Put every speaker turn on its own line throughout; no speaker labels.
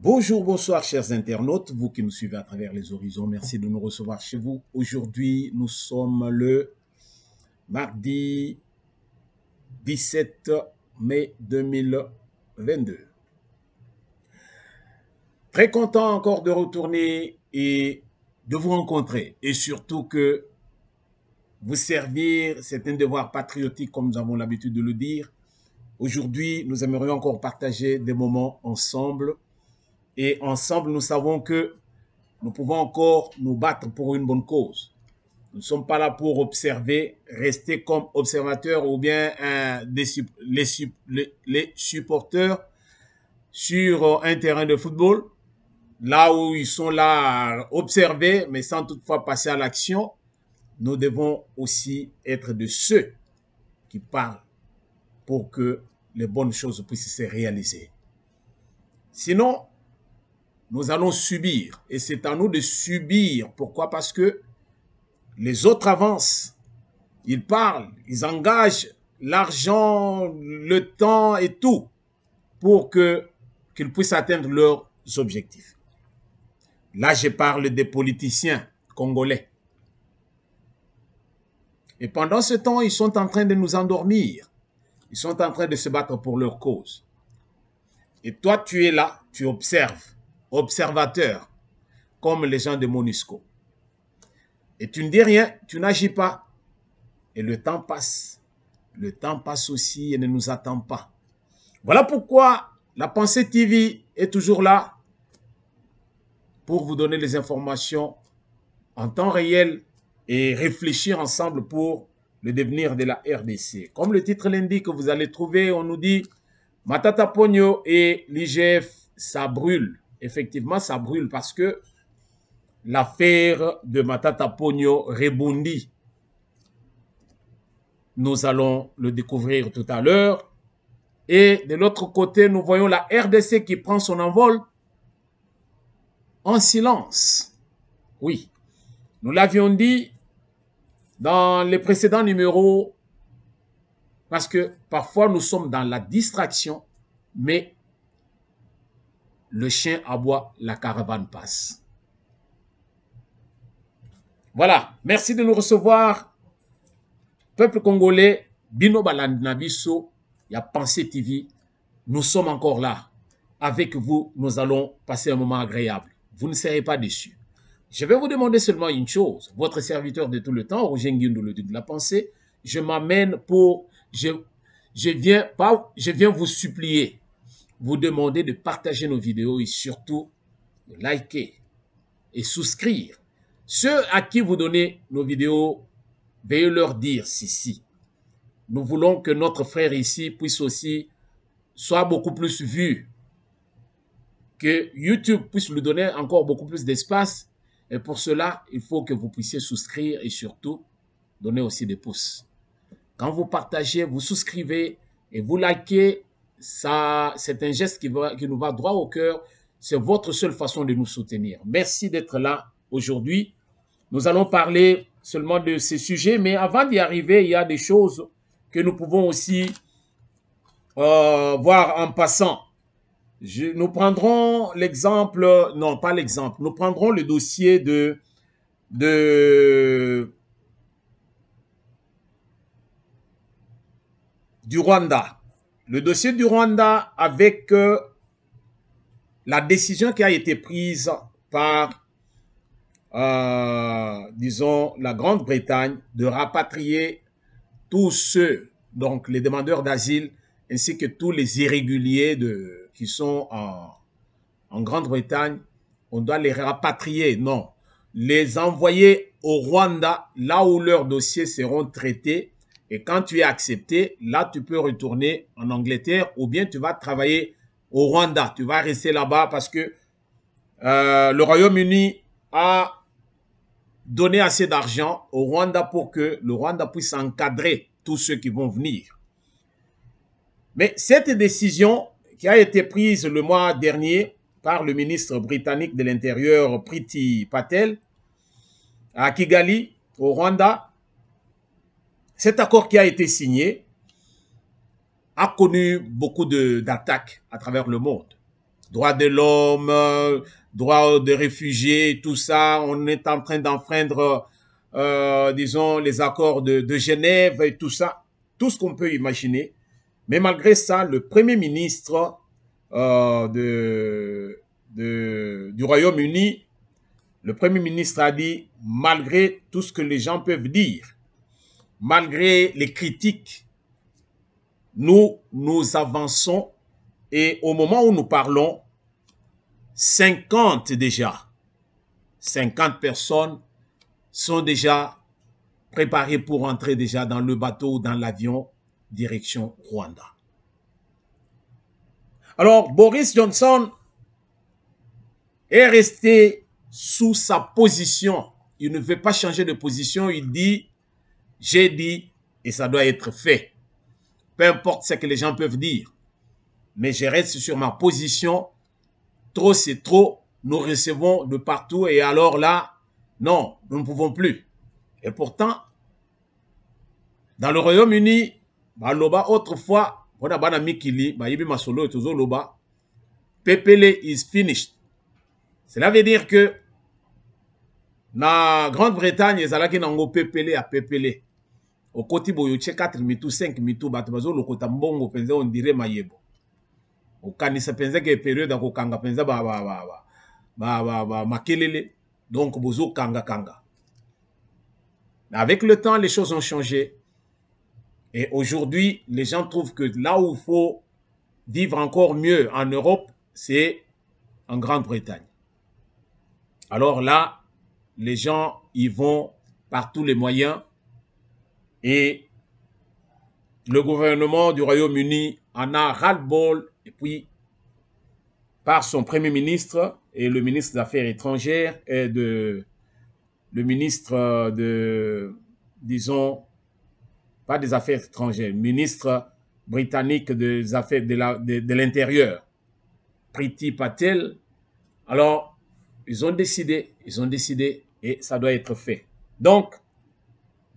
Bonjour, bonsoir chers internautes, vous qui nous suivez à travers les horizons, merci de nous recevoir chez vous. Aujourd'hui, nous sommes le mardi 17 mai 2022. Très content encore de retourner et de vous rencontrer et surtout que vous servir, c'est un devoir patriotique comme nous avons l'habitude de le dire. Aujourd'hui, nous aimerions encore partager des moments ensemble et ensemble, nous savons que nous pouvons encore nous battre pour une bonne cause. Nous ne sommes pas là pour observer, rester comme observateurs ou bien les supporters sur un terrain de football, là où ils sont là à observer, mais sans toutefois passer à l'action. Nous devons aussi être de ceux qui parlent pour que les bonnes choses puissent se réaliser. Sinon, nous allons subir. Et c'est à nous de subir. Pourquoi? Parce que les autres avancent. Ils parlent, ils engagent l'argent, le temps et tout pour qu'ils puissent atteindre leurs objectifs. Là, je parle des politiciens congolais. Et pendant ce temps, ils sont en train de nous endormir. Ils sont en train de se battre pour leur cause. Et toi, tu es là, tu observes, observateur, comme les gens de MONUSCO. Et tu ne dis rien, tu n'agis pas. Et le temps passe. Le temps passe aussi et ne nous attend pas. Voilà pourquoi la Pensée TV est toujours là pour vous donner les informations en temps réel et réfléchir ensemble pour le devenir de la RDC. Comme le titre l'indique, vous allez trouver, on nous dit Matata Ponyo et l'IGF, ça brûle. Effectivement, ça brûle parce que l'affaire de Matata Ponyo rebondit. Nous allons le découvrir tout à l'heure. Et de l'autre côté, nous voyons la RDC qui prend son envol en silence. Oui, nous l'avions dit dans les précédents numéros, parce que parfois nous sommes dans la distraction, mais le chien aboie, la caravane passe. Voilà, merci de nous recevoir. Peuple congolais, Bino Balandinabiso, il y a Pensée TV. Nous sommes encore là. Avec vous, nous allons passer un moment agréable. Vous ne serez pas déçus. Je vais vous demander seulement une chose. Votre serviteur de tout le temps, Roger Nguindou, le duc de la pensée, je m'amène pour... Je viens vous supplier, vous demander de partager nos vidéos et surtout de liker et souscrire. Ceux à qui vous donnez nos vidéos, veuillez leur dire si. Nous voulons que notre frère ici puisse aussi soit beaucoup plus vu, que YouTube puisse lui donner encore beaucoup plus d'espace. Et pour cela, il faut que vous puissiez souscrire et surtout donner aussi des pouces. Quand vous partagez, vous souscrivez et vous likez, ça, c'est un geste qui nous va droit au cœur. C'est votre seule façon de nous soutenir. Merci d'être là aujourd'hui. Nous allons parler seulement de ces sujets, mais avant d'y arriver, il y a des choses que nous pouvons aussi voir en passant. Nous prendrons l'exemple, non pas l'exemple, nous prendrons le dossier du Rwanda. Le dossier du Rwanda avec la décision qui a été prise par, disons, la Grande-Bretagne de rapatrier tous ceux, donc les demandeurs d'asile, ainsi que tous les irréguliers qui sont en Grande-Bretagne. On doit les rapatrier, non, les envoyer au Rwanda, là où leurs dossiers seront traités. Et quand tu es accepté, là, tu peux retourner en Angleterre ou bien tu vas travailler au Rwanda. Tu vas rester là-bas parce que le Royaume-Uni a donné assez d'argent au Rwanda pour que le Rwanda puisse encadrer tous ceux qui vont venir. Mais cette décision qui a été prise le mois dernier par le ministre britannique de l'Intérieur, Priti Patel, à Kigali, au Rwanda, cet accord qui a été signé a connu beaucoup d'attaques à travers le monde. droits de l'homme, droits des réfugiés, tout ça. On est en train d'enfreindre, disons, les accords de Genève et tout ça. Tout ce qu'on peut imaginer. Mais malgré ça, le Premier ministre du Royaume-Uni, le Premier ministre a dit, malgré tout ce que les gens peuvent dire, malgré les critiques, nous avançons et au moment où nous parlons, 50 personnes sont déjà préparées pour entrer déjà dans le bateau ou dans l'avion direction Rwanda. Alors, Boris Johnson est resté sous sa position. Il ne veut pas changer de position. Il dit, j'ai dit, et ça doit être fait. Peu importe ce que les gens peuvent dire. Mais je reste sur ma position. Trop, c'est trop. Nous recevons de partout. Et alors là, non, nous ne pouvons plus. Et pourtant, dans le Royaume-Uni, loba autrefois, on a bana mikili, yibi masolo et tozo loba, Pepele is finished. Cela veut dire que na Grande-Bretagne, ezalaki nango Pepele à Pepele. Au côté boyo tche 4 mitou 5 mitou bato bazo lokota mbongo penza on dirait mayebo. Au kanisa penza ke période ko kanga penza makelele. Donc bozo kanga kanga. Avec le temps, les choses ont changé. Et aujourd'hui, les gens trouvent que là où il faut vivre encore mieux en Europe, c'est en Grande-Bretagne. Alors là, les gens y vont par tous les moyens et le gouvernement du Royaume-Uni en a ras-le-bol et puis par son Premier ministre et le ministre des Affaires étrangères et le ministre de, disons, pas des Affaires étrangères, ministre britannique des Affaires de l'Intérieur, Priti Patel. Alors, ils ont décidé et ça doit être fait. Donc,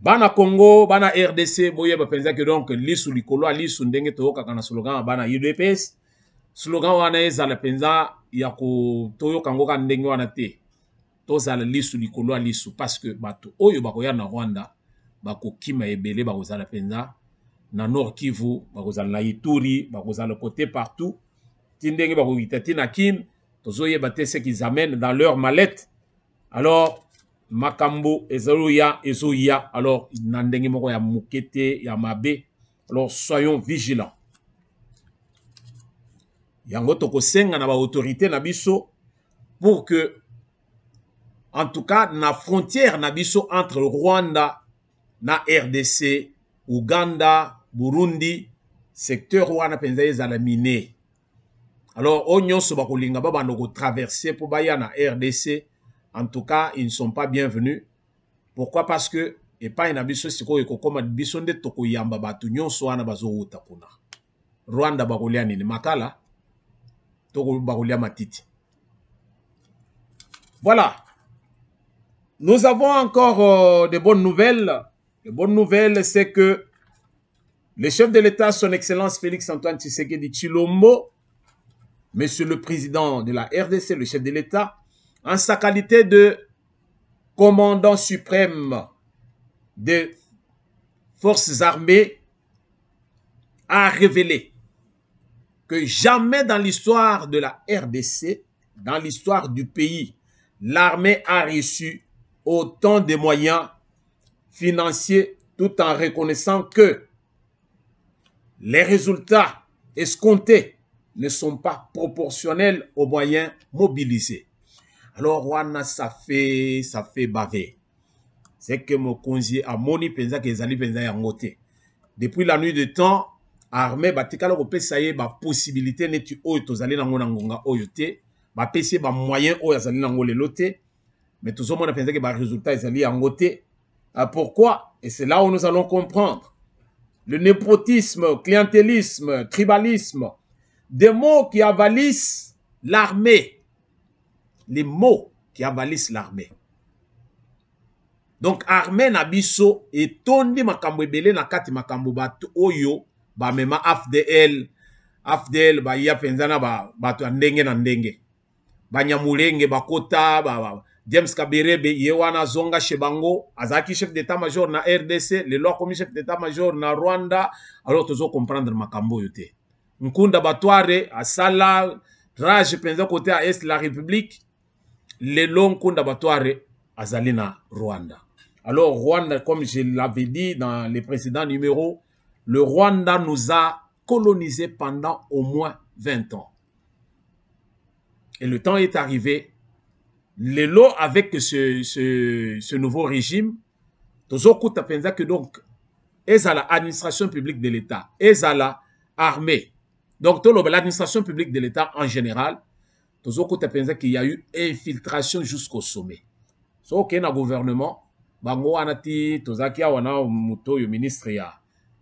bana Congo, bana RDC, boye ba penza que donc lisu likolo lisu ndenge toyoka kana slogan bana UDPS, slogan wana ezala penza ya ko toyoka ngo ka ndenge wana te. Tozala lisu likolo lisu parce que bato oyo bakoya na Rwanda bakokima ebele bakozala penza na Nord Kivu, bakozala na Ituri, bakozala côté partout. Tindenge bakoyita tina kin tozoye bate ce qu'ils amènent dans leur mallette. Alors makambo ezoya alors nandenge moko ya mukete ya mabe. Alors soyons vigilants. Yango tokosenga na ba autorité na biso pour que en tout cas na frontière na biso entre Rwanda na RDC, Uganda, Burundi, secteur wana penza ezala miné. Alors onyo so bakolinga ba bandoko traverser pour baya na RDC. En tout cas, ils ne sont pas bienvenus. Pourquoi? Parce que et pas na biso siko ekokoma biso nde tokoyamba batu nyonso wana bazowuta kuna. Rwanda bakolia nini makala toko bakolia matiti. Voilà. Nous avons encore de bonnes nouvelles. Les bonnes nouvelles, c'est que le chef de l'État, son Excellence Félix-Antoine Tshisekedi Tshilombo, Monsieur le Président de la RDC, le chef de l'État, en sa qualité de commandant suprême des forces armées, a révélé que jamais dans l'histoire de la RDC, dans l'histoire du pays, l'armée a reçu autant de moyens financiers tout en reconnaissant que les résultats escomptés ne sont pas proportionnels aux moyens mobilisés. Alors, wana ça fait baver. C'est que mon conseiller a moni penza que ezali penza yangote. Depuis la nuit de temps, armée batikala ko pesa ye ba possibilité neti oyo tozali nango na ngonga oyo te, ba pesa ba moyen oyo azali nango lelo te, mais tout le monde pensa que ba résultat ezali yangote. Pourquoi? Et c'est là où nous allons comprendre. Le népotisme, clientélisme, tribalisme, des mots qui avalissent l'armée. Les mots qui avalissent l'armée. Donc, armée na biso et tondi makambo ebele na kati makambo bato oyo ba mema AFDL AFDEL baya penzana bato ndenge na ndenge Banyamulenge bakota James Kaberebe yewana zonga shebango azaki chef d'état-major na RDC le loi comme chef d'état-major na Rwanda. Alors tozo comprendre makambo yote Nkunda Batware asala rage penza côté à est la République le long Nkunda Batware azali na Rwanda. Alors Rwanda, comme je l'avais dit dans les précédents numéros, le Rwanda nous a colonisé pendant au moins 20 ans. Et le temps est arrivé. Les lots avec ce nouveau régime, tozokuta penza que donc, ezala administration publique de l'État, ezala armée. Donc, l'administration publique de l'État en général, tozokuta penza qu'il y a eu infiltration jusqu'au sommet. So, qu'il y a un gouvernement, bango anati, tozaki wana muto yo ministre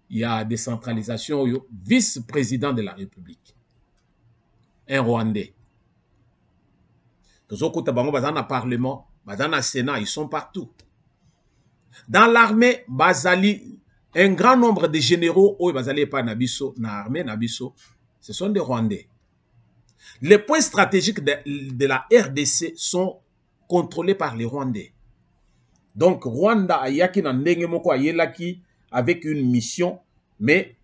ya décentralisation, yo vice-président de la République. Un Rwandais. Tozokuta bango bazana na parlement, bazana na sénat, ils sont partout. Dans l'armée, bazali, un grand nombre de généraux, bazali pas nabiso, na armée nabiso, ce sont des Rwandais. Les points stratégiques de la RDC sont contrôlés par les Rwandais. Donc, Rwanda ayaki na ndenge moko ayelaki avec une mission, mais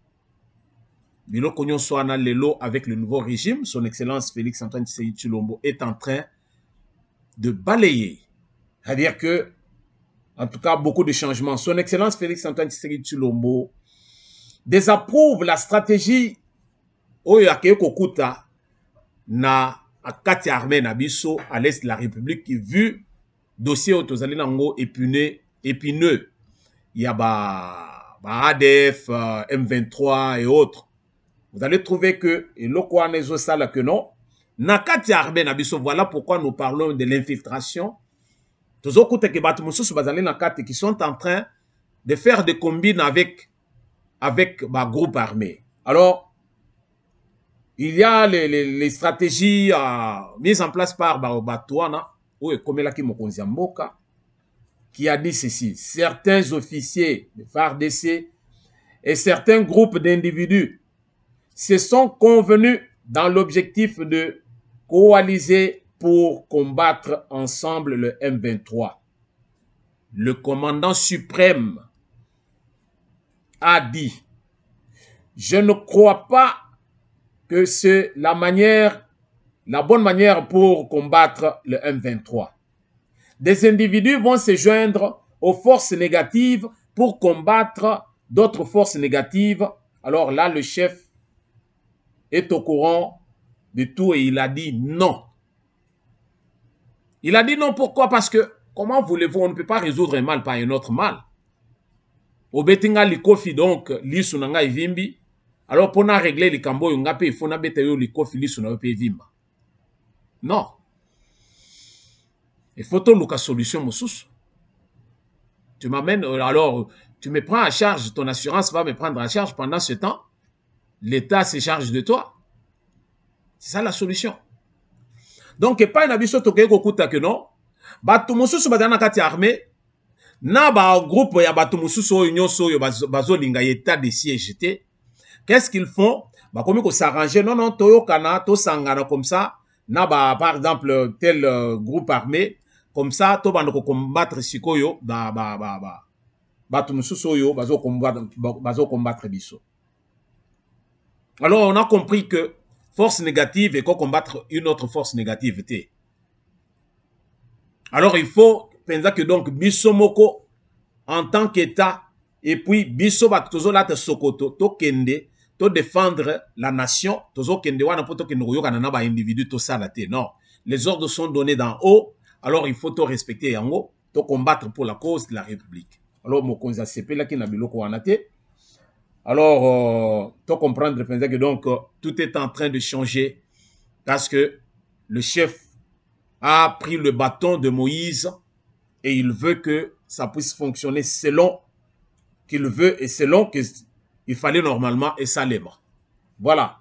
biloko nyonso wana lelo avec le nouveau régime, son excellence Félix Antoine Tshisekedi Tshilombo est en train de balayer. C'est-à-dire que, en tout cas, beaucoup de changements. Son excellence Félix Antoine Tshisekedi Tshilombo désapprouve la stratégie oyo akeye kokuta na akati armée na biso à l'est de la République qui vu dossier autozali nango épineux. Il y a ADF, M23 et autres. Vous allez trouver que eloko wana ezosala que non. Nakati armée na biso, voilà pourquoi nous parlons de l'infiltration. Tozokuta ke batu mususu bazali nakati qui sont en train de faire des combines avec groupe armé. Alors, il y a les stratégies mises en place par Batouana, qui a dit ceci. Certains officiers de FARDC et certains groupes d'individus se sont convenus dans l'objectif de coaliser pour combattre ensemble le M23. Le commandant suprême a dit, je ne crois pas que c'est la bonne manière pour combattre le M23. Des individus vont se joindre aux forces négatives pour combattre d'autres forces négatives. Alors là, le chef est au courant de tout et il a dit non. Il a dit non, pourquoi? Parce que, comment voulez-vous, on ne peut pas résoudre un mal par un autre mal. Au betinga likofi donc, lisu nanga ivimbi. Alors, pour régler les cambo, il faut likofi lisu na vimba. Non. Il faut tout la solution, moussous. Tu m'amènes, alors, tu me prends à charge, ton assurance va me prendre à charge pendant ce temps. L'État se charge de toi. C'est ça la solution. Donc, pas un abisso toke kokuta que non. Batu mususu badana kati armée. Na ba groupe ya batu mususu oyo nyonso oyo bazolinga état de siège te. Qu'est-ce qu'ils font? Ba komi ko s'arranger non non toyo kana to sangana comme ça. Na ba par exemple tel groupe armé comme ça to bando ko combattre sikoyo batu mususu oyo bazo combattre biso. Alors on a compris que force négative et qu'on combattre une autre force négative. Alors il faut penser que donc Bissomoko en tant qu'État et puis Bisso Batozo la Sokoto to kende to défendre la nation tozo kende wana poto ke noyo kana ba individu to salate. Non, les ordres sont donnés d'en haut. Alors il faut to respecter yango to combattre pour la cause de la République. Alors mokonza CP là qui na biloko wana te. Alors, tu comprendre que donc tout est en train de changer parce que le chef a pris le bâton de Moïse et il veut que ça puisse fonctionner selon qu'il veut et selon qu'il fallait normalement et ça l'est. Voilà.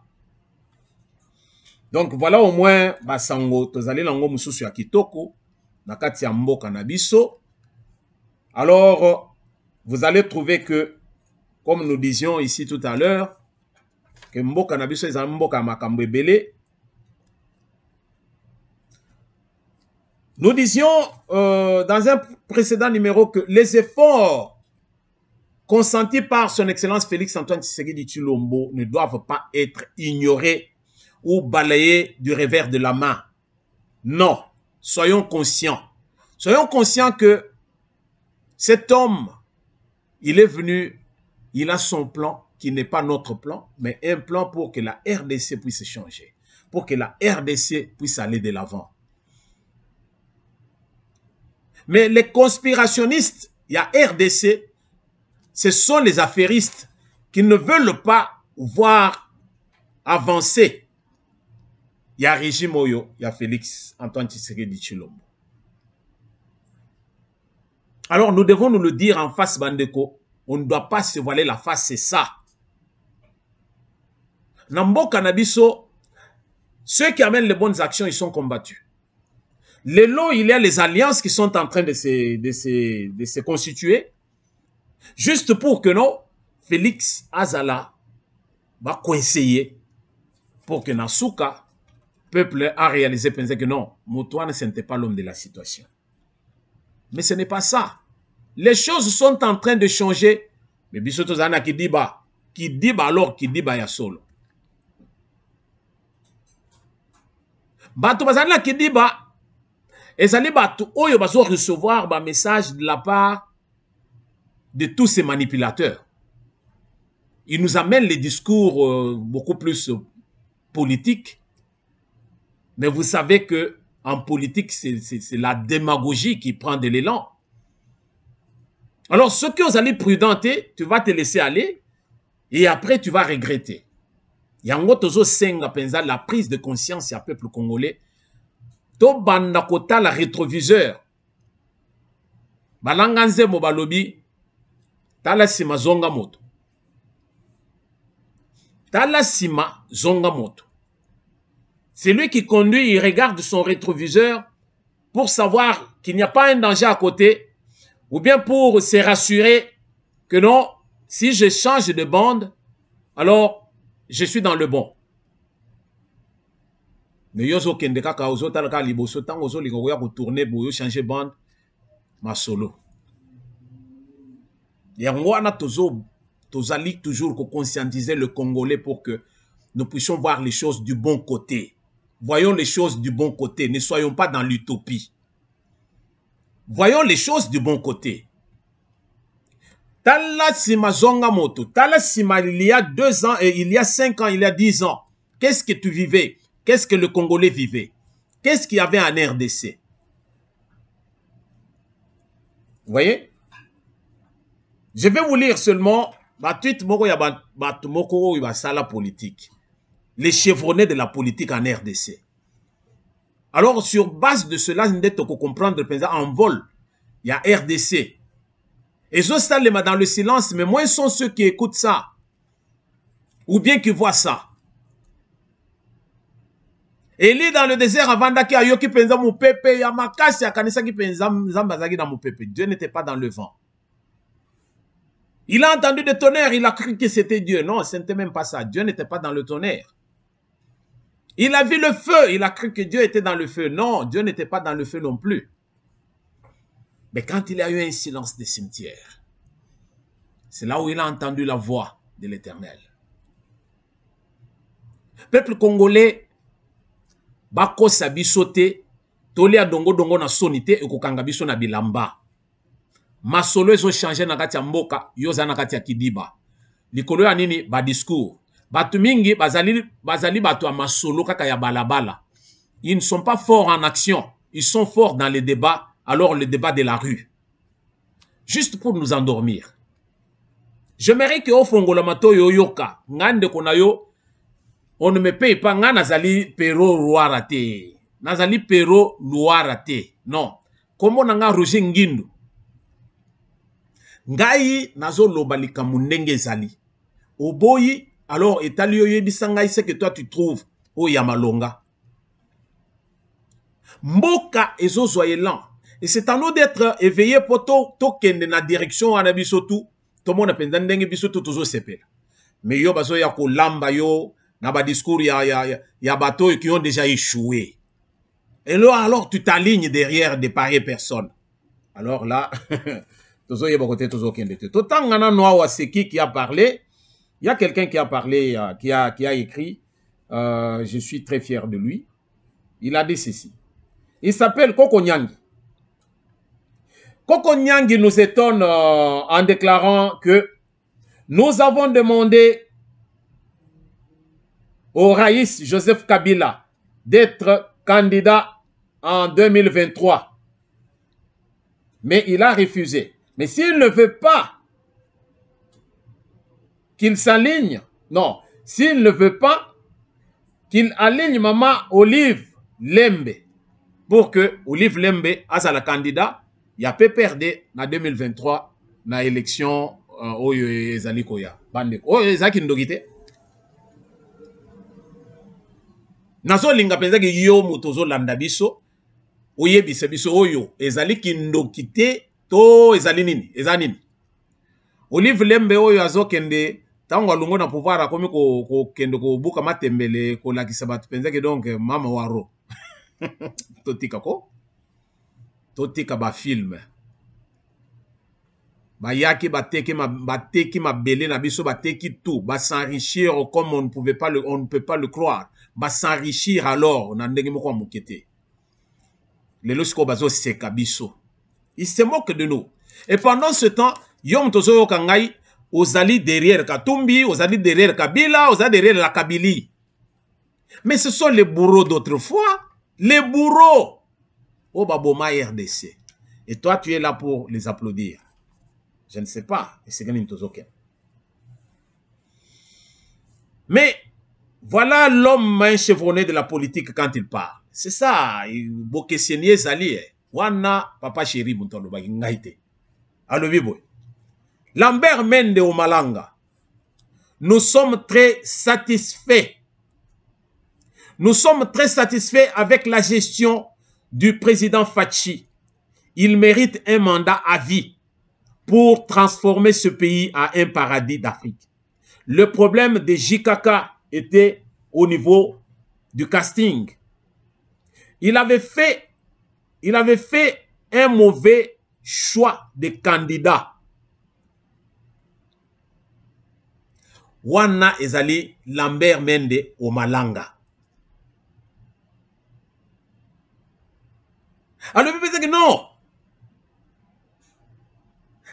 Donc voilà au moins basango tozali lango mususu ya kitoko nakati ya mboka na biso. Alors vous allez trouver que comme nous disions ici tout à l'heure, que mboka na biso ezali mboka makambo ebele. Nous disions dans un précédent numéro que les efforts consentis par son Excellence Félix Antoine Tshisekedi Tshilombo ne doivent pas être ignorés ou balayés du revers de la main. Non, soyons conscients. Soyons conscients que cet homme, il est venu, il a son plan qui n'est pas notre plan, mais un plan pour que la RDC puisse changer, pour que la RDC puisse aller de l'avant. Mais les conspirationnistes, il y a RDC, ce sont les affairistes qui ne veulent pas voir avancer. Il y a Régime Oyo, il y a Félix Antoine Tshisekedi Tshilombo. Alors nous devons nous le dire en face, Bandeko, on ne doit pas se voiler la face, c'est ça. Nambo Cannabiso, ceux qui amènent les bonnes actions, ils sont combattus. Les lots, il y a les alliances qui sont en train de se constituer. Juste pour que non, Félix Azala va coincer pour que Nasuka, peuple a réalisé, pensé que non, Moutouane, ce n'était pas l'homme de la situation. Mais ce n'est pas ça. Les choses sont en train de changer. Mais Bissoto Zana qui dit alors qui dit ya solo. Bato bazana qui dit et ça les bato oyo bazo recevoir un message de la part de tous ces manipulateurs. Ils nous amènent les discours beaucoup plus politiques. Mais vous savez que en politique, c'est la démagogie qui prend de l'élan. Alors, ce que vous allez prudenter, tu vas te laisser aller et après, tu vas regretter. Yango tozo senga penza la prise de conscience du peuple congolais. To banda kota la rétroviseur. Balanganze mo balobi. Tala sima zonga moto. Tala sima zonga moto. C'est lui qui conduit, il regarde son rétroviseur pour savoir qu'il n'y a pas un danger à côté, ou bien pour se rassurer que non, si je change de bande, alors je suis dans le bon. Mais yozo kende kaka ozo talaka liboso tango ozo likoya ko tourner boyo changer bande ma solo. Yango ana tozali toujours ko conscientiser le Congolais pour que nous puissions voir les choses du bon côté. Voyons les choses du bon côté. Ne soyons pas dans l'utopie. Voyons les choses du bon côté. Tala sima zonga moto. Tala sima il y a 2 ans, et il y a 5 ans, il y a 10 ans. Qu'est-ce que tu vivais? Qu'est-ce que le Congolais vivait? Qu'est-ce qu'il y avait en RDC? Vous voyez? Je vais vous lire seulement la politique. Les chevronnés de la politique en RDC. Alors, sur base de cela, nous devons comprendre en vol, il y a RDC. Et ça, dans le silence, mais moins sont ceux qui écoutent ça. Ou bien qui voient ça. Et il est dans le désert avant d'aller à Yoki Penza Moupepe, Yamakasi, Akanisa qui Penza Zambazagi dans Moupepe. Dieu n'était pas dans le vent. Il a entendu des tonnerres, il a cru que c'était Dieu. Non, ce n'était même pas ça. Dieu n'était pas dans le tonnerre. Il a vu le feu, il a cru que Dieu était dans le feu. Non, Dieu n'était pas dans le feu non plus. Mais quand il y a eu un silence des cimetières, c'est là où il a entendu la voix de l'Éternel. Peuple congolais, bako sabi sote, toli a dongo dongo na sonite, e kokanga biso na bilamba. Masolo ezo changé na kati ya mboka, yoza na kati ya kidiba. Likolo ya nini, ba discours. Batu mingi, bazali batu ya masolo kaka ya balabala. Ils ne sont pas forts en action. Ils sont forts dans les débats, alors le débat de la rue. Juste pour nous endormir. J'aimerais que au fongola mato yo yoka, ngande konayo, on ne me paye pas, nga nazali pero ruarate. Nazali pero luarate. Non. Comment nanga Roger Ngindu? Ngai nazo lobalika mundenge zali. Oboyi, alors etali yo yebisangai c'est que toi tu trouves o yamalonga. Mboka ezo zoyelan. Et c'est à nous d'être éveillés pour to kende na direction anabisotu. Tout le monde a pensé ndenge bisotu tozo sepela. Mais yo bazo ya ko lamba yo na ba discours ya bateau qui ont déjà échoué. Et là alors tu t'alignes derrière des pareilles personnes. Alors là tozo yeba côté tozo kendete. Totangana noa waseki qui a parlé. Il y a quelqu'un qui a parlé, qui a écrit, je suis très fier de lui. Il a dit ceci. Il s'appelle Koko Nyangi. Koko Nyangi nous étonne en déclarant que nous avons demandé au Raïs Joseph Kabila d'être candidat en 2023. Mais il a refusé. Mais s'il ne veut pas qu'il s'aligne, non, s'il ne veut pas qu'il aligne Maman Olive Lembe pour que Olive Lembe a la candidat, il y a peu perdu en 2023 na élection oyo ezali koya bande oyo ezaki ndogite nazo linga penza ki yo motozo landa biso oyebise biso oyo ezali kindokite to ezali nini ezali nini Olive Lembe oyo azokende tango alungo na pouvoir akomi ko kende ko buka matembele ko lakisa batu penza ke donc mama waro totika ko totika ba film bayaki bateki mabele na biso bateki tout ba s'enrichir comme on ne peut pas le croire ba s'enrichir alors na ndenge moko mukete lelo siko bazo seka biso il se moque de nous et pendant ce temps yom tozo kangai ozali derrière Katumbi ozali derrière Kabila ozali derrière la Kabili mais ce sont les bourreaux d'autrefois les bourreaux au Baboma RDC et toi tu es là pour les applaudir. Je ne sais pas. Mais voilà l'homme main chevronné de la politique quand il parle. C'est ça. Bokesenie Zali. Wana papa chéri Muntolo Ngaite. Alobibo. Lambert Mende au Malanga. Nous sommes très satisfaits. Nous sommes très satisfaits avec la gestion du président Fachi. Il mérite un mandat à vie pour transformer ce pays en un paradis d'Afrique. Le problème de JKK était au niveau du casting. Il avait fait un mauvais choix de candidat. Wana ezali Lambert Mende au Malanga. Alors, vous pensez que non.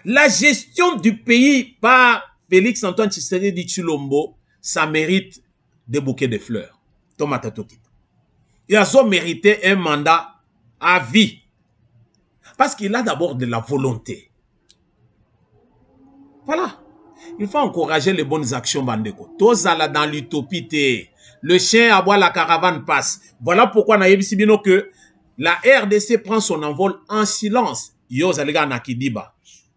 La gestion du pays par Félix Antoine Tshisekedi Tshilombo, ça mérite des bouquets de fleurs. Tomata Tokita. Il a mérité un mandat à vie. Parce qu'il a d'abord de la volonté. Voilà. Il faut encourager les bonnes actions, Bandeko. Tozala dans l'utopie. Le chien aboie, la caravane passe. Voilà pourquoi Naïbisibino que la RDC prend son envol en silence. Yo zalega nakidiba.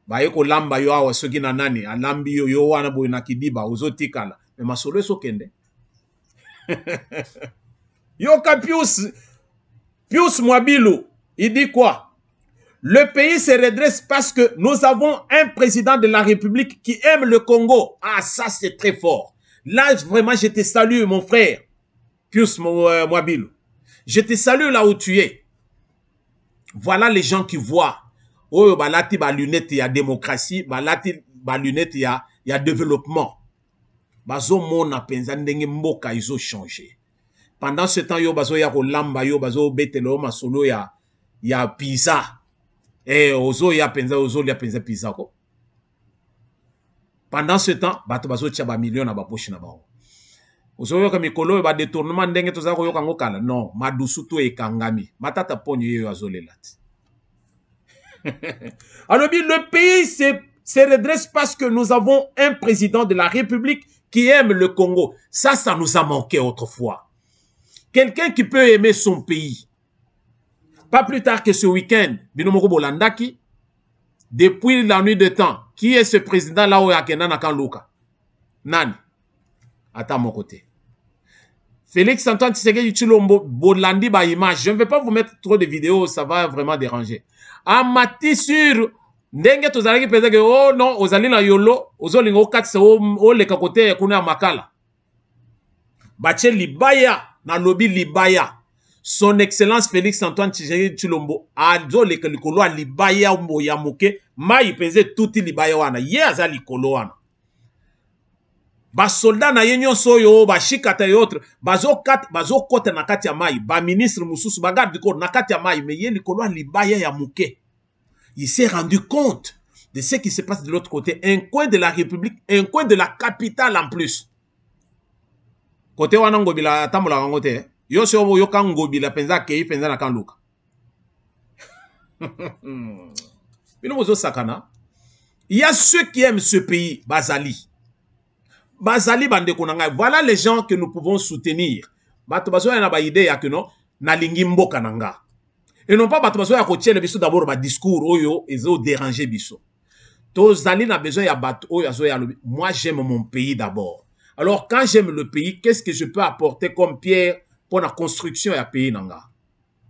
Bayeko lamba yo awa soki na nani alambi yo wana boy nakidiba ozotikala. Mais masolo so kende. Yo ka Pius Mwabilu, il dit quoi? Le pays se redresse parce que nous avons un président de la République qui aime le Congo. Ah, ça c'est très fort. Là, vraiment, je te salue, mon frère. Pius Mwabilu. Je te salue là où tu es. Voilà les gens qui voient. Oh, balati ba lunette, il y a démocratie. Balati ba lunette, il y a développement. Bazo mona penza ndenge mboka ils ont changé. Pendant ce temps, yo bazo ya kolamba, yo bazo betelo masolo ya pizza. Eh, ozo ya penza pizza ko. Pendant ce temps, bato bazo tia ba million na ba poche na ba. Ozo yo ka mikolo ba détournement ndenge toza ko yo kango kala. Non, madusu to ekangami. Matata ponyo yo azolelati. Alors, le pays se redresse parce que nous avons un président de la République qui aime le Congo. Ça nous a manqué autrefois. Quelqu'un qui peut aimer son pays. Pas plus tard que ce week-end, Binomoko Bolandaki, depuis la nuit de temps, qui est ce président là où Yakena Nakanluka? Nani? À mon côté. Félix Antoine Tshisekedi Tshilombo Bolandi ba image. Je ne vais pas vous mettre trop de vidéos, ça va vraiment déranger. Amati sur ndenge tozalaki penza ke oh non ozali na yolo ozolinga okatisa oleka kote kuna ya makala batie libaya na lobi libaya son excellence Félix Antoine Tshilombo azoleka likolo ya libaya ya moke mai penze tuti libaya wana ye aza likolo wana basoldat na ye nyonso oyo bashikata yo autre bazokota na kati ya mai baministre mosusu bagarde du corps na kati ya mai me ye likolo ya libaya ya moke. Il s'est rendu compte de ce qui se passe de l'autre côté. Un coin de la République, un coin de la capitale en plus. Côté wana ngobila tambola ngote. Yo se obo yo kan ngobila penza kei penza na kan luka. Bino bozo sakana. Il y a ceux qui aiment ce pays, Bazali. Bazali bande konanga. Voilà les gens que nous pouvons soutenir. Bato bazo yana ba idée ya que non na lingi mboka nanga. Et non pas bato bazo ya kotie le biso d'abord ba discours oyo ezo déranger biso. Tozali na besoin ya bato oyo azo ya lobi. Moi j'aime mon pays d'abord. Alors quand j'aime le pays, qu'est-ce que je peux apporter comme pierre pour la construction ya pays nanga?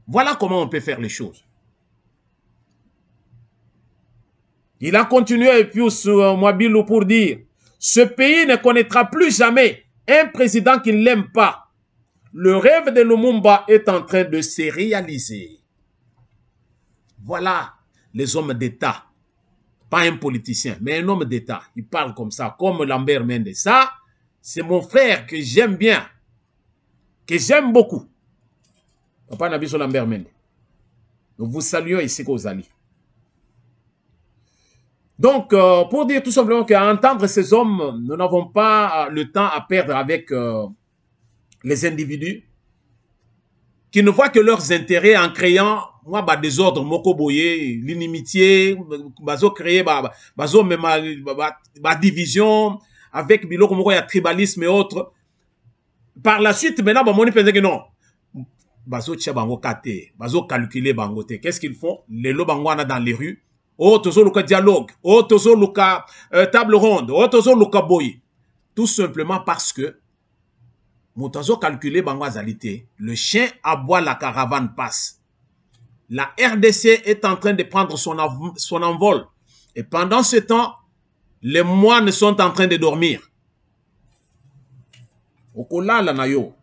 Voilà comment on peut faire les choses. Il a continué Pius Mwabilou pour dire ce pays ne connaîtra plus jamais un président qui ne l'aime pas. Le rêve de Lumumba est en train de se réaliser. Voilà les hommes d'État. Pas un politicien, mais un homme d'État. Il parle comme ça, comme Lambert Mende. Ça, c'est mon frère que j'aime bien, que j'aime beaucoup. Papa Nabiso Lambert Mende. Nous vous saluons ici qu'Ozali. Donc, pour dire tout simplement qu'à entendre ces hommes, nous n'avons pas le temps à perdre avec les individus qui ne voient que leurs intérêts en créant moi ba désordre moko boye l'inimitié bazo créer bazo même ba division avec biloko moko ya tribalisme et autres. Par la suite maintenant ba moni pense que non bazo tia bango kate bazo calculer bango te. Qu'est-ce qu'ils font? Les lo bango na dans les rues. Oh tozo luka dialogue, oh tozo luka table ronde, oh tozo luka boye. Tout simplement parce que Moutazo calculé Bangwazalité, le chien aboie, la caravane passe. La RDC est en train de prendre son envol. Et pendant ce temps, les moines sont en train de dormir. Okola la nayo.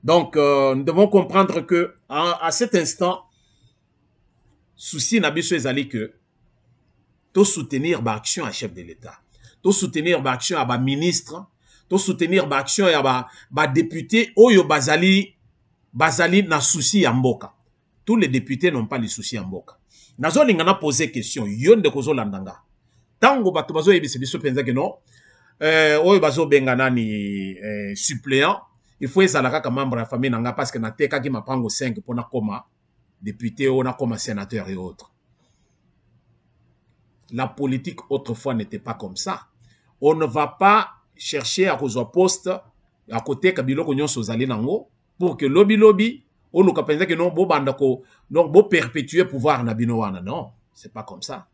Donc, nous devons comprendre que à cet instant, souci Nabiso Ezali que tout soutenir l'action à chef de l'État, tout soutenir l'action à ministre, to soutenir l'action ya ba député oyo bazali na souci ya mboka. Tous les députés n'ont pas les soucis ya mboka. Nazo lingana poser question yonde kozo landanga. Tango bato bazo yebise biso penza ke non oyo bazo bengana ni suppléant, il faut ezalaka ka membre ya famille nanga parce que na teka ki mapango 5 pona koma député ou na koma sénateur et autres. La politique autrefois n'était pas comme ça. On ne va pas chercher à cause poste à côté kabilo ko nyonso zali nango pour que lobby on nous pense que non bo bandako donc bo perpétuer pouvoir na bino wana. Non, c'est pas comme ça.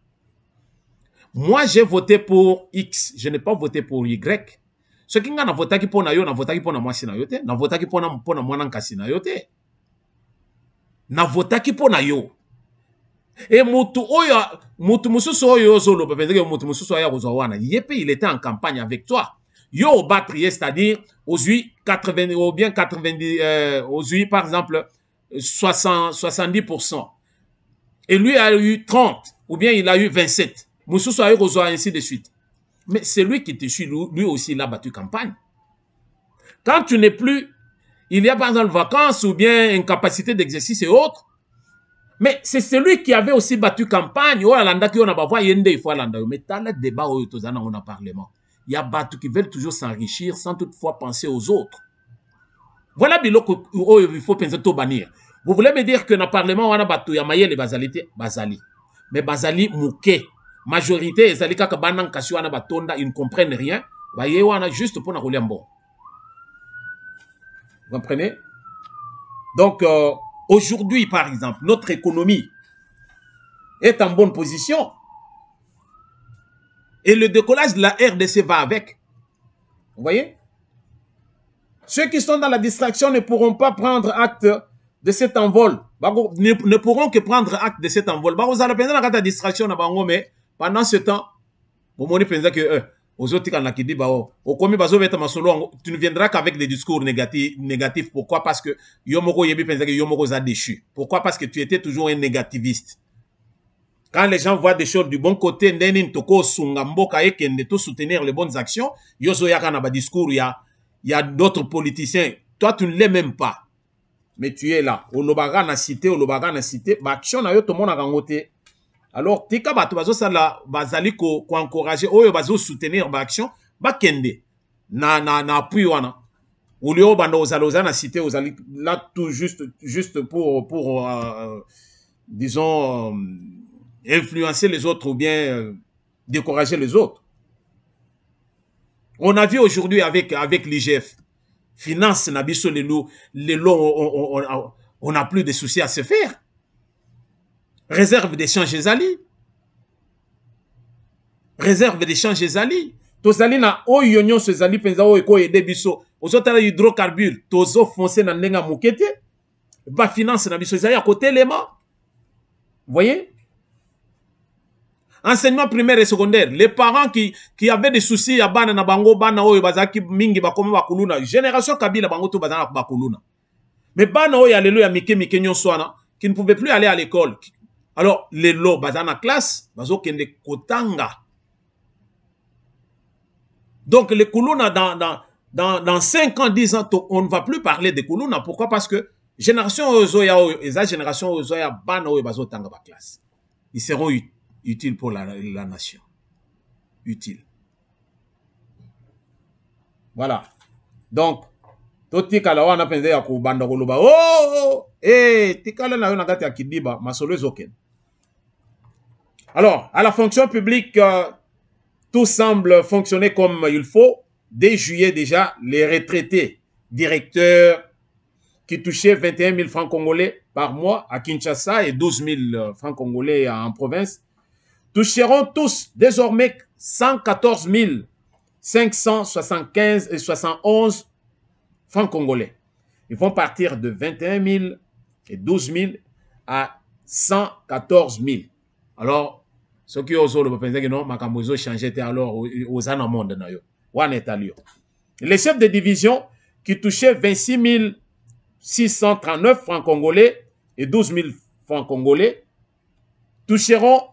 Moi j'ai voté pour X, je n'ai pas voté pour Y. Ce qui ngana voté ki pona yo na voté ki pona mwasi na yo te, na voté ki pona mwana nkasi na yo te. Na voté ki pona yo. Et mutu mususu oyo zolo pense que mutu mususu aya ko wana yepe il était en campagne avec toi. Yo au bas prier, c'est-à-dire aux 80 ou bien 90 aux par exemple 70%. Et lui a eu 30 ou bien il a eu 27. Moussoussou a eu ainsi de suite. Mais c'est lui qui te suit, lui aussi il a battu campagne. Quand tu n'es plus, il y a par exemple vacances ou bien incapacité d'exercice et autres. Mais c'est celui qui avait aussi battu campagne. Oh, alanda qui on a pas voix yende il faut alanda. Mais t'as le débat au tozana on a parlement. Il y a battu qui veulent toujours s'enrichir sans toutefois penser aux autres. Voilà biloko il faut penser tout bannir. Vous voulez me dire que dans le parlement on a battu ya mayele bazalité bazali. Mais bazali mouké. Majorité ezali kaka banan kasi wana batonda, ils ne comprennent rien. Ba ye wana juste pour na rouler bon. Vous comprenez? Donc aujourd'hui par exemple, notre économie est en bonne position. Et le décollage de la RDC va avec. Vous voyez? Ceux qui sont dans la distraction ne pourront pas prendre acte de cet envol. Ne pourront que prendre acte de cet envol. Vous allez penser à la distraction, mais pendant ce temps, vous pensez que aux autres qui disent tu ne viendras qu'avec des discours négatifs. Pourquoi? Parce que Yomoko Yebi pense que Yomoko a déchu. Pourquoi? Parce que tu étais toujours un négativiste. Quand les gens voient des choses du bon côté, soutenir les bonnes actions, discours, il y a d'autres politiciens. Toi, tu ne l'es même pas. Mais tu es là. Olobaga na cité, action na yo tout le monde a gangoté. Alors, tika bato bazo sala bazali ko encourager oyo bazo soutenir ba action ba kende na appui wana. Olio bando ozaloza na cité ozali là tout juste pour disons influencer les autres ou bien décourager les autres. On a vu aujourd'hui avec l'IGF, finance nabiso les lots on n'a plus de soucis à se faire. Réserve d'échange ezali. Réserve d'échange ezali. Tozali na oyo nyonso ezali penza oyo ko aider biso. Ozotala hydrocarbures, tozo foncer na ndenga mokete. Ba finance na biso ezali à côté lema. Vous voyez? Enseignement primaire et secondaire, les parents qui avaient des soucis à bana na bango bana oyo bazaki mingi bakoma bakuluna. Génération Kabila bango to bazana bakuluna. Mais bana oyo alléluia mike nyonso wana qui ne pouvaient plus aller à l'école. Alors, les lots, dans la classe, kende kotanga. Donc, les Kuluna, dans 5 ans, 10 ans, on ne va plus parler de Kuluna. Pourquoi? Parce que génération Ozoya, génération Ozoya, bana oyo bazotanga ba classe. Ils seront utiles pour la nation. Utiles. Voilà. Donc, totika la wana penze ya kubanda koloba. Oh! Tikala na yo nagati ya kidiba, masolo ezoken. Alors, à la fonction publique, tout semble fonctionner comme il faut. Dès juillet déjà, les retraités directeurs qui touchaient 21 000 francs congolais par mois à Kinshasa et 12 000 francs congolais en province toucheront tous désormais 114 575 et 71 francs congolais. Ils vont partir de 21 000 et 12 000 à 114 000. Alors, ceux qui osent le penser que non, Makambozo changeait alors aux ans monde na yo. Les chefs de division qui touchaient 26 639 francs congolais et 12 000 francs congolais toucheront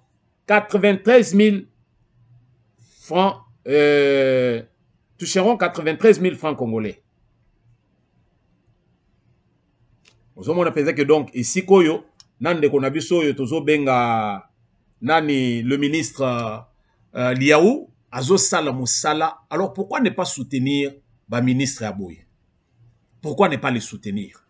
93 000 francs francs congolais. Nous avons pensé que donc ici koyo nande konabiso yo tozo benga nani le ministre Liaou azo sala musala. Alors pourquoi ne pas soutenir ba ministre Aboye? Pourquoi ne pas les soutenir?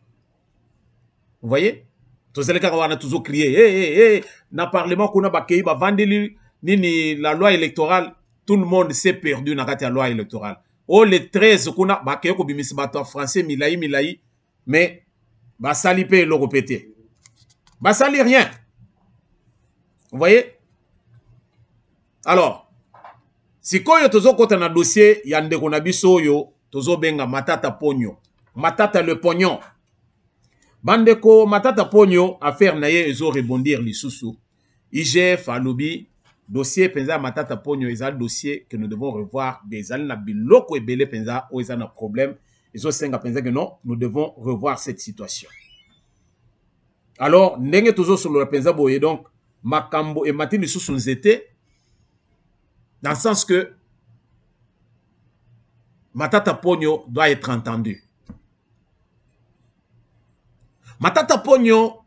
Vous voyez? Tous les cas on a toujours crié na parlement kuna bakei ba vandeli nini la loi électorale, tout le monde s'est perdu na kati ya loi électorale. Oh les 13 kuna bakei ko bimisi bato français milai mais ba sali pe lo répéter. Ba sali rien. Vous voyez? Alors, si koyo tozo kota na dossier ya ndeko na biso yo tozo benga Matata Ponyo. Matata le pognon. Bandeko Matata Ponyo affaire na ye ezo rebondir lisusu. IGF alobi dossier penza Matata Ponyo ezal dossier que nous devons revoir des na biloko ebele penza o ezana problème ezo senga penza que non, nous devons revoir cette situation. Alors ndenge tozo solo la penza boye donc makambo et mati lisusu nzete dans le sens que Matata Ponyo doit être entendu. Matata Ponyo,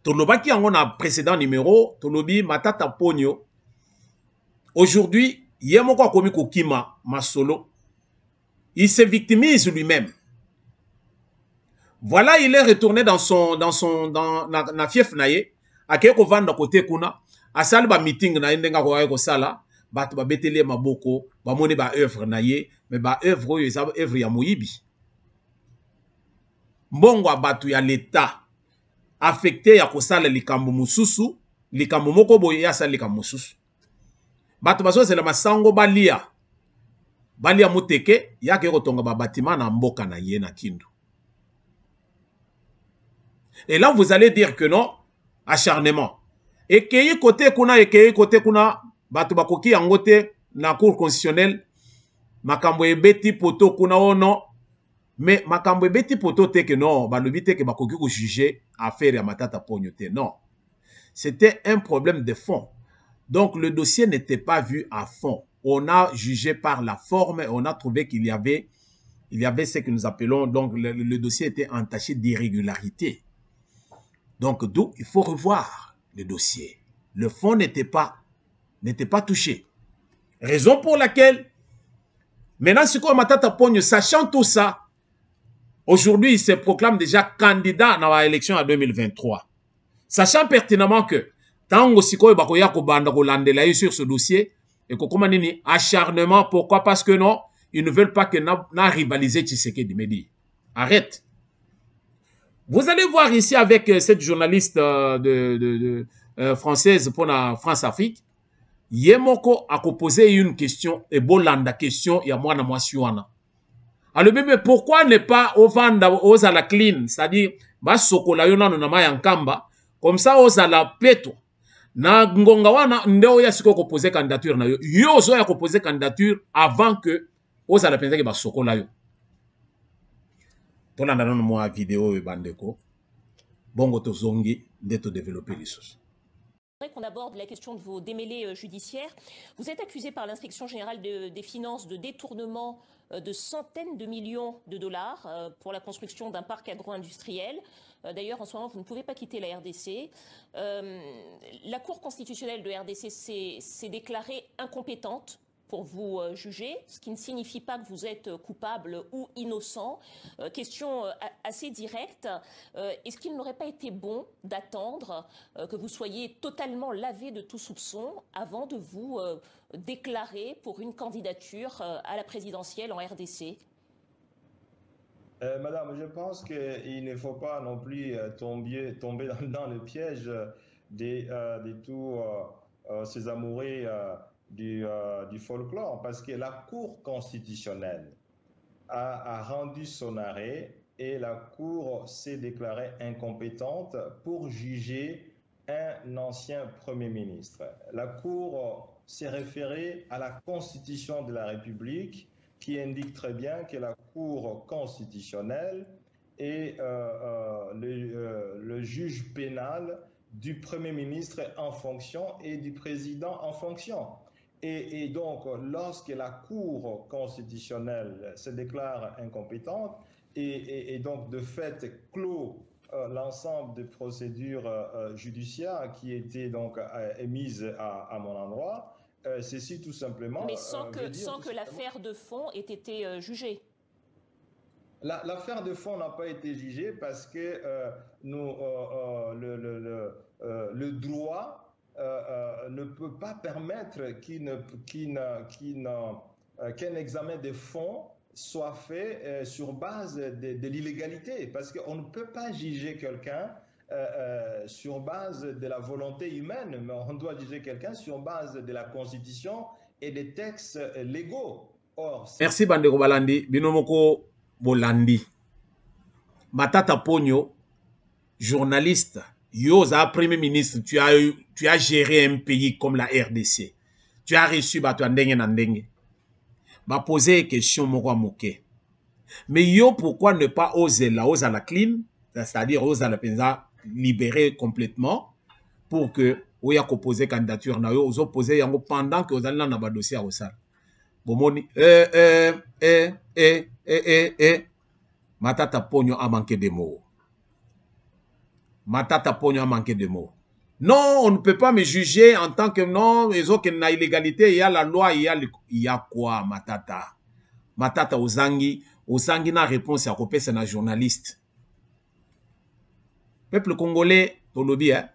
tolobaki yango na précédent numéro, tolobi Matata Ponyo, aujourd'hui, yemoko akomi kokima masolo, il se victimise lui-même. Voilà, il est retourné dans na fief naye, akeko vanda kote kuna, asali ba meeting na ndenga ko sala, bat ba betele maboko, ba mone ba œuvre naye, mais ba œuvre yo eza œuvre ya moyibi. Mbongo abatu ya l'État affecté ya kosala likambo mususu, likambo moko boye ya sala likambo mususu. Batu baso zela masango balia muteke yake kotonga ba bâtiment na mboka na ye na Kindu. Et là, vous allez dire que non, acharnement. Et côté kuna, bato bakoki angote na cour constitutionnelle, makambo ebeti poto kuna ono, mais makambo ebeti poto te que non, balobi te que bakoki ko juger affaire ya Matata Ponyo te. Non. C'était un problème de fond. Donc, le dossier n'était pas vu à fond. On a jugé par la forme, on a trouvé qu'il y avait ce que nous appelons, donc le dossier était entaché d'irrégularité. Donc, d'où il faut revoir le dossier. Le fond n'était pas touché. Raison pour laquelle, maintenant, Sikoyo Matata Ponyo, sachant tout ça, aujourd'hui, il se proclame déjà candidat dans l'élection en 2023. Sachant pertinemment que, tant Sikoyo Bakoya Kobanda Kolandela sur ce dossier, et comment nini acharnement, pourquoi? Parce que non, ils ne veulent pas que n'a rivalisé Tshisekedi Medi. Arrête. Vous allez voir ici avec cette journaliste française pour la France-Afrique, Yemoko a posé une question, et Bolanda question, il y a moi na mwasiwana. Alors, mais pourquoi ne pas aux à la clean, c'est-à-dire, ba sokola yona no nama yankamba, comme ça aux à la peto. Na ngonga wana ndeo ya siko poser candidature na yo. Yo zo ya poser candidature avant que aux à la penza ke ba sokola yo. Tolanda non moi vidéo e bandeko. Bongo to zongi ndeto développer les choses.
Qu'on aborde la question de vos démêlés judiciaires. Vous êtes accusé par l'inspection générale des finances de détournement de centaines de millions de dollars pour la construction d'un parc agro-industriel. D'ailleurs, en ce moment, vous ne pouvez pas quitter la RDC. La Cour constitutionnelle de RDC s'est déclarée incompétente pour vous juger, ce qui ne signifie pas que vous êtes coupable ou innocent. Question assez directe, est-ce qu'il n'aurait pas été bon d'attendre que vous soyez totalement lavé de tout soupçon avant de vous déclarer pour une candidature à la présidentielle en RDC?
Madame, je pense qu'il ne faut pas non plus tomber dans le piège de tous ces amoureux du folklore, parce que la Cour constitutionnelle a rendu son arrêt et la Cour s'est déclarée incompétente pour juger un ancien Premier ministre. La Cour s'est référée à la Constitution de la République qui indique très bien que la Cour constitutionnelle est le juge pénal du Premier ministre en fonction et du président en fonction. Et donc, lorsque la Cour constitutionnelle se déclare incompétente et donc de fait clôt l'ensemble des procédures judiciaires qui étaient donc émises à mon endroit, ceci tout simplement...
Mais sans que l'affaire de fond ait été jugée.
L'affaire de fond n'a pas été jugée parce que le droit ne peut pas permettre qu'un examen de fond soit fait sur base de l'illégalité, parce qu'on ne peut pas juger quelqu'un sur base de la volonté humaine, mais on doit juger quelqu'un sur base de la Constitution et des textes légaux. Or,
merci Bandeko Balandi, Binomoko Bolandi. Matata Ponyo, journaliste, Yoza, Premier ministre, tu as géré un pays comme la RDC. Tu as reçu Batouandenge Nandenge. M'a posé une question, Mokwa Moke. Mais yo, pourquoi ne pas oser la clean, c'est-à-dire oser la penza libérer complètement pour que Oya ko poser candidature na yo, ozo poser yango pendant que vous allez dans le dossier à Osal. Bomoni, Matata Ponyo a manqué de mots. Matata Ponyo a manqué de mots. Non, on ne peut pas me juger en tant que non, ils ont qu'il y a illégalité, il y a la loi, il y a quoi, Matata? Matata Ozangi na réponse à Kopé, c'est un journaliste. Peuple congolais, Tolobi, hein?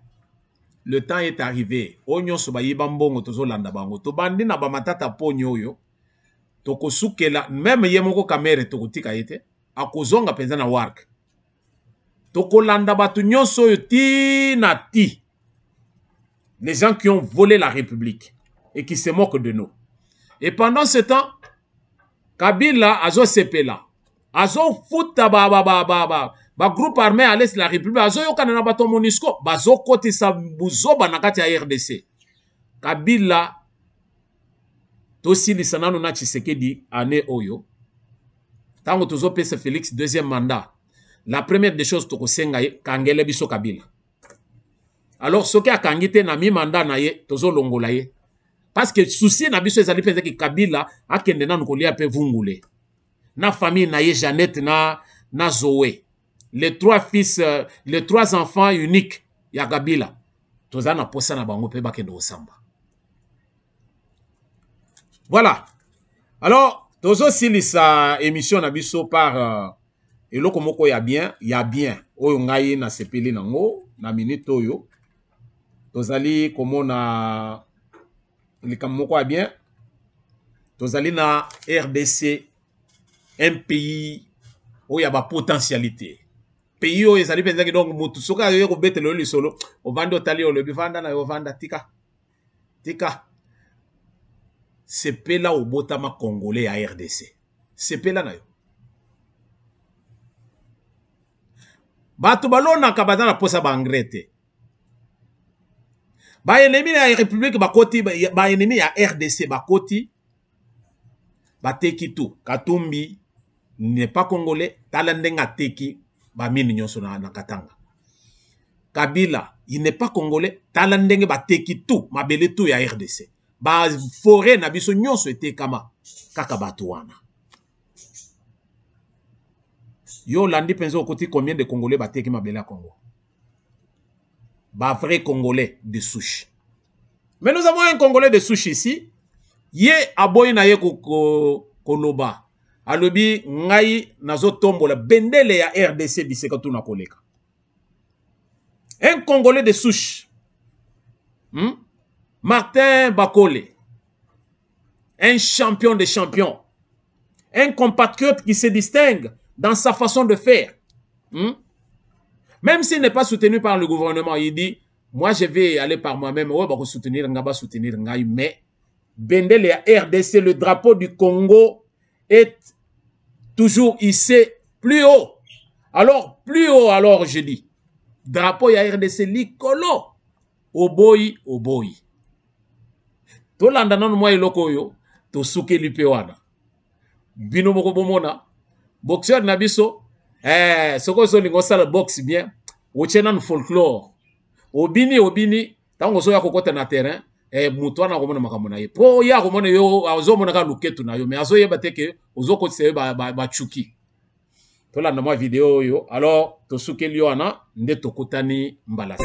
Le temps est arrivé. Onyo sobayi bambongo tozo landa bango. To bandi na ba Matata Ponyo yo. Toko sukela, même yemoko kamere toko tika yete. Akozonga penza na work. Toko landa batu nyonso yo ti na ti. Les gens qui ont volé la République et qui se moquent de nous. Et pendant ce temps, Kabila azo sepela. Azo futa ba groupe armé à l'est de la République, bazoyokana na bato MONUSCO, bazokotisa buzoba na kati ya RDC. Kabila, tosilisa nanu na Tshisekedi ane oyo. Tango tozopesa Félix deuxième mandat. La première des choses tokosenga ye kangele biso Kabila. Alors soki akangite na mi mandat na ye tozolongola ye. Parce que souci na biso ezali penza ki Kabila akende nanu kolia pe vungule. Na famille na ye Jeannette na Zoé. Les trois fils, les trois enfants uniques ya Kabila. Toza na posa na bango pe bakende osamba. Voilà. Alors, tozo silisa émission na biso par eloko moko ya bien, oyo ngai na sepeli nango na minute oyo. Tozali komona likambo moko ya bien. Tozali na RDC, un pays oyo ya ba potentialité. Pays oyo ezali penza ki donc mutu soka yo ko betelo lisolo, ovanda otali olobi vanda na yo vanda tika. Sepela obotama congolais à RDC. Sepela na yo. Bato balona kabata na posa ba angrete. Ba ennemi ya République bakoti ba ennemi ya RDC bakoti bateki tout. Katumbi n'est pas congolais, talandenga teki ba mini nyonso na Katanga. Kabila, il n'est pas congolais, talandenge bateki tout, mabele tout ya RDC. Ba forêt na biso nyonso ete kama kaka bato wana. Yo landi penzo okoti combien de congolais bateki mabele à Congo? Ba vrai congolais de souche. Mais nous avons un congolais de souche ici. Ye aboy na ye koloba. Alobi ngai nazo tombola bendele ya RDC biseka tu na koleka. Un congolais de souche. Martin Bakole, un champion des champions, un compatriote qui se distingue dans sa façon de faire. Même s'il n'est pas soutenu par le gouvernement, il dit, moi je vais aller par moi-même, soutenir Ngaï, mais Bendel et RDC, le drapeau du Congo est toujours hissé plus haut. Alors, plus haut, alors je dis, drapeau ya RDC, likolo, oboyi. Tolanda nanu mwa eloko yo to suke lipe wana bino moko bomona boxeur na biso soko so lingo sala box bien ochena no folklore obini tango so ya kokota na terrain mutu wana komona makambo na ye po ya komona yo azomona ka luketu na yo mais azo yeba teke ozokotisa yo ba chuki tolanda mwa video yo alors to suke li wana nde tokutani mbala sa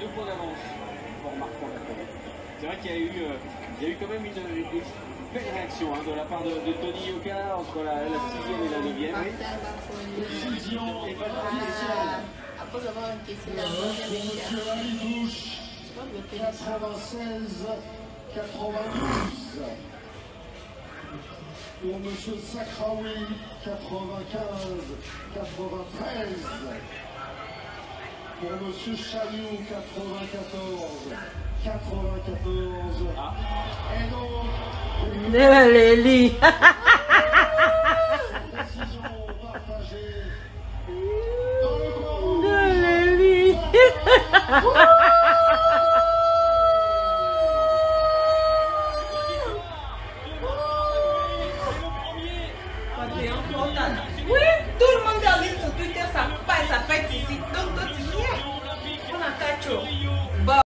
2 points d'avance pour marquant la première. C'est vrai qu'il y a eu quand même une belle réaction de la part de Tony Yoka entre la 6e et la 9e. Décision et balle officielle.
Après avoir encaissé la deuxième touche.
96-92. Pour M. Sakraoui, 95-93. Pour M. Chaliou, 94-94. Et donc,
Lélie.
décision partagée dans le coin.
Lélie.
Le premier.